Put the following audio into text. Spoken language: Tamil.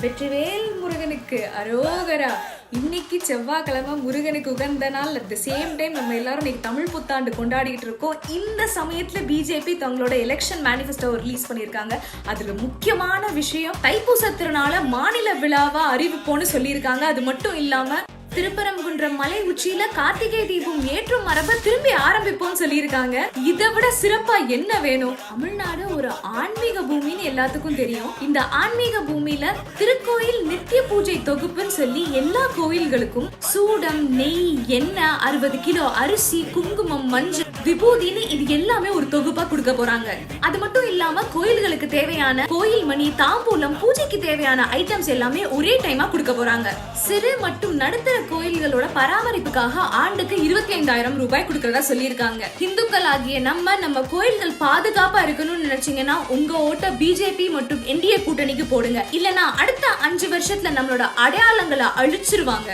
வெற்றிவேல் முருகனுக்கு அரோகரா. இன்னைக்கு செவ்வாய்க்கிழமை முருகனுக்கு உகந்த நாள். அட் த சேம் டைம் நம்ம எல்லாரும் இன்னைக்கு தமிழ் புத்தாண்டு கொண்டாடிட்டு இருக்கோம். இந்த சமயத்துல பிஜேபி தங்களோட எலெக்ஷன் மேனிஃபெஸ்டோ ரிலீஸ் பண்ணியிருக்காங்க. அதுல முக்கியமான விஷயம் தைப்பூச திருநாள மாநில விழாவா அறிவிப்போன்னு சொல்லியிருக்காங்க. அது மட்டும் இல்லாம திருப்பரங்குன்றம் மலை உச்சியில கார்த்திகை தீபம் ஏற்றும் மரபை திரும்பி ஆரம்பிப்போம் சொல்லியிருக்காங்க. இதை விட சிறப்பா என்ன வேணும்? தமிழ்நாடு ஒரு ஆன்மீக பூமின்னு எல்லாத்துக்கும் தெரியும். இந்த ஆன்மீக பூமியில திருக்கோயில் நித்திய பூஜை தொகுப்புன்னு சொல்லி எல்லா கோயில்களுக்கும் சூடம், நெய், எண்ணெய், 60 கிலோ அரிசி, குங்குமம், மஞ்சள், விபூதின்னு இது எல்லாமே ஒரு தொகுப்பா கொடுக்க போறாங்க. அது மட்டும் இல்லாம கோயில்களுக்கு தேவையான கோயில் மணி, தாம்பூலம், பூஜைக்கு தேவையான ஐட்டம்ஸ் எல்லாமே ஒரே டைமா கொடுக்க போறாங்க. சிறு மற்றும் நடுத்தர கோயில்களோட பராமரிப்புக்காக ஆண்டுக்கு 25,000 ரூபாய் கொடுக்கறதா சொல்லியிருக்காங்க. இந்துக்கள் ஆகிய நம்ம கோயில்கள் பாதுகாப்பா இருக்கணும்னு நினைச்சீங்கன்னா உங்க ஓட்ட பிஜேபி மற்றும் என்டிஏ கூட்டணிக்கு போடுங்க. இல்லனா அடுத்த 5 வருஷத்துல நம்மளோட அடையாளங்களை அழிச்சிருவாங்க.